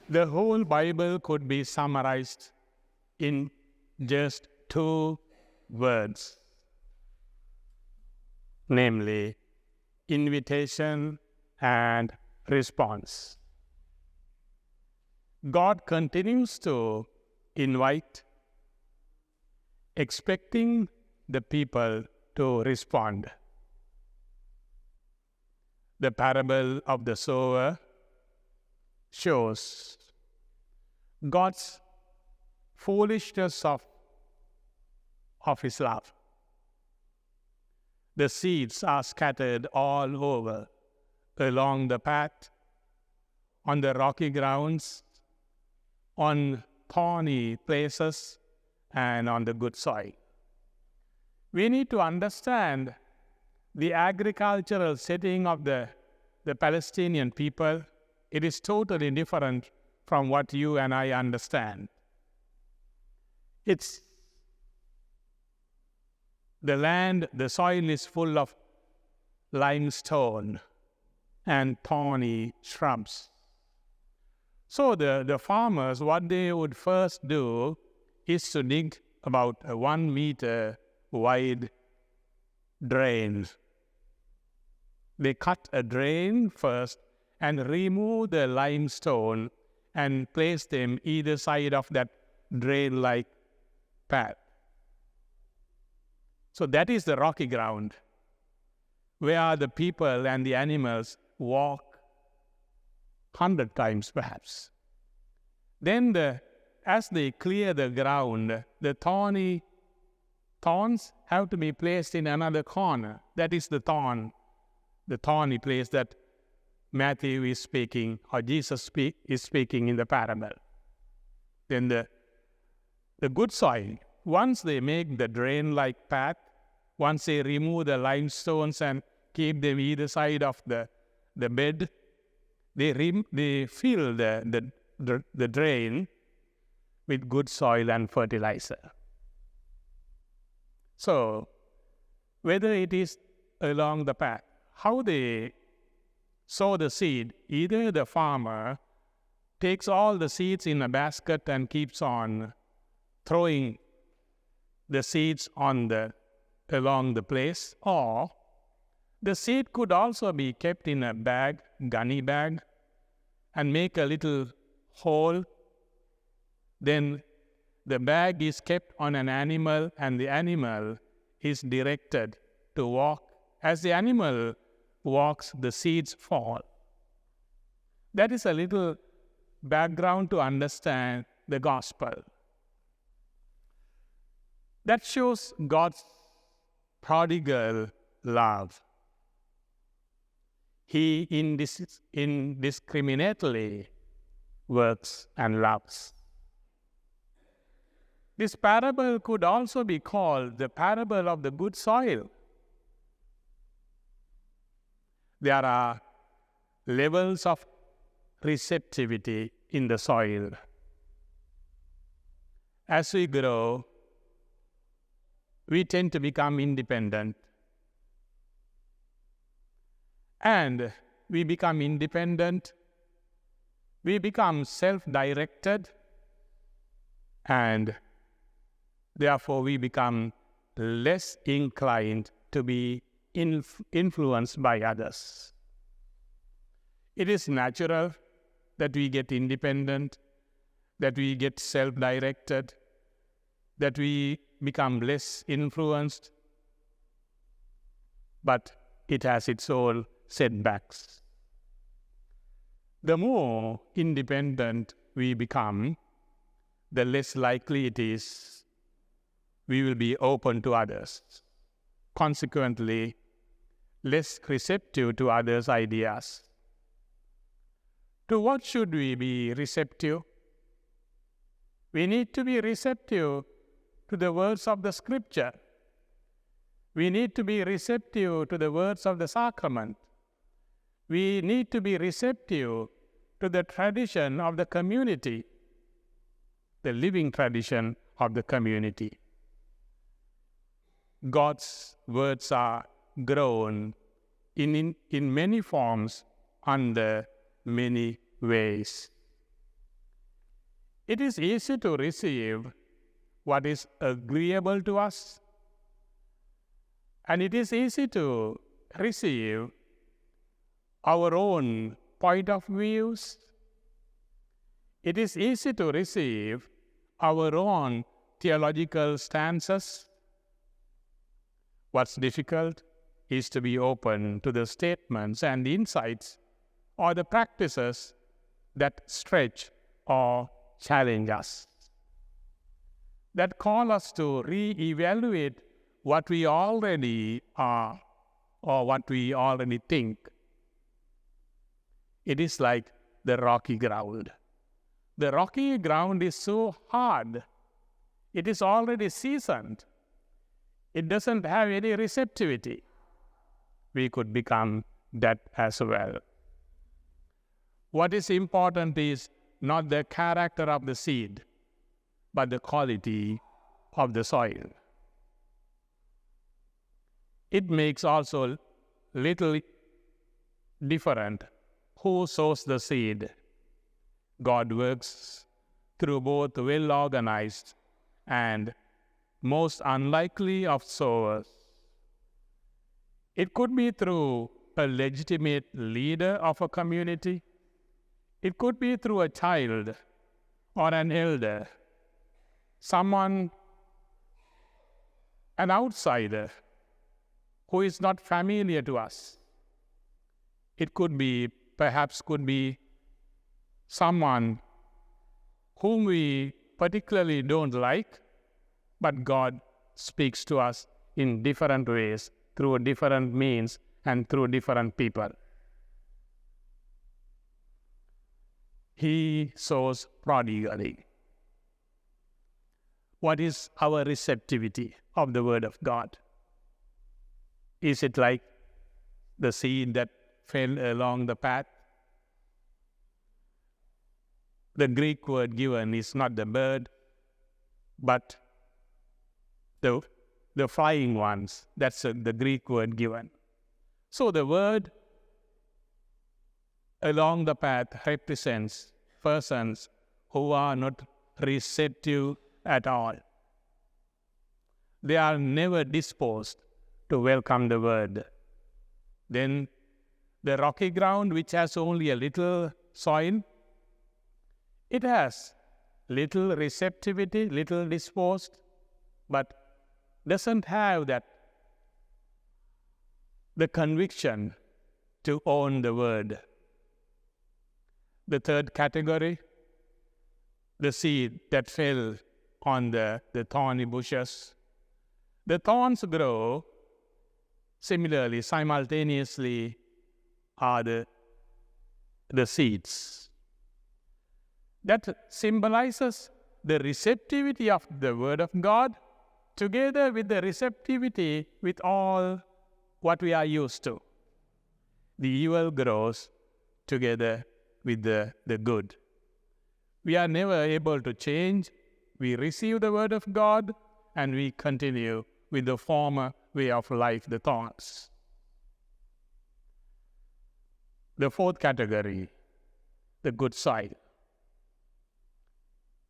The whole Bible could be summarized in just two words, namely invitation and response. God continues to invite, expecting the people to respond. The parable of the sower shows God's foolishness of his love. The seeds are scattered all over, along the path, on the rocky grounds, on thorny places, and on the good soil. We need to understand the agricultural setting of the Palestinian people. It is totally different from what you and I understand. It's the land, the soil is full of limestone and thorny shrubs. So the farmers, what they would first do is to dig about a 1 meter wide drain. They cut a drain first and remove the limestone and place them either side of that drain-like path. So that is the rocky ground where the people and the animals walk 100 times perhaps. Then as they clear the ground, the thorns have to be placed in another corner. That is the thorny place that Matthew is speaking, or Jesus is speaking in the parable. Then the good soil, once they make the drain-like path, once they remove the limestones and keep them either side of the bed, they fill the drain with good soil and fertilizer. So, whether it is along the path, how they sow the seed, either the farmer takes all the seeds in a basket and keeps on throwing the seeds along the place, or the seed could also be kept in a bag, gunny bag, and make a little hole. Then the bag is kept on an animal, and the animal is directed to walk. As the animal walks, the seeds fall. That is a little background to understand the gospel. That shows God's prodigal love. He indiscriminately works and loves. This parable could also be called the parable of the good soil. There are levels of receptivity in the soil. As we grow, we tend to become independent. And we become independent, we become self-directed, and therefore we become less inclined to be influenced by others. It is natural that we get independent, that we get self-directed, that we become less influenced, but it has its own setbacks. The more independent we become, the less likely it is we will be open to others. Consequently, less receptive to others' ideas. To what should we be receptive? We need to be receptive to the words of the Scripture. We need to be receptive to the words of the sacrament. We need to be receptive to the tradition of the community, the living tradition of the community. God's words are grown in many forms under many ways. It is easy to receive what is agreeable to us, and it is easy to receive our own point of views. It is easy to receive our own theological stances. What's difficult is to be open to the statements and the insights or the practices that stretch or challenge us, that call us to re-evaluate what we already are or what we already think. It is like the rocky ground. The rocky ground is so hard. It is already seasoned. It doesn't have any receptivity. We could become that as well. What is important is not the character of the seed, but the quality of the soil. It makes also little different who sows the seed. God works through both well-organized and most unlikely of sowers. It could be through a legitimate leader of a community. It could be through a child or an elder, someone, an outsider who is not familiar to us. It could be, perhaps could be someone whom we particularly don't like, but God speaks to us in different ways, through different means and through different people. He sows prodigally. What is our receptivity of the Word of God? Is it like the seed that fell along the path? The Greek word given is not the bird, but the flying ones. That's the Greek word given. So the word along the path represents persons who are not receptive at all. They are never disposed to welcome the word. Then the rocky ground, which has only a little soil, it has little receptivity, little disposed, but doesn't have the conviction to own the word. The third category, the seed that fell on the thorny bushes. The thorns grow similarly, simultaneously are the seeds. That symbolizes the receptivity of the Word of God together with the receptivity with all what we are used to. The evil grows together with the good. We are never able to change. We receive the Word of God and we continue with the former way of life, the thorns. The fourth category, the good side.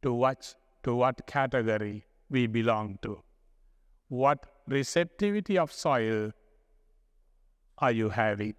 To what category we belong to? What receptivity of soil are you having?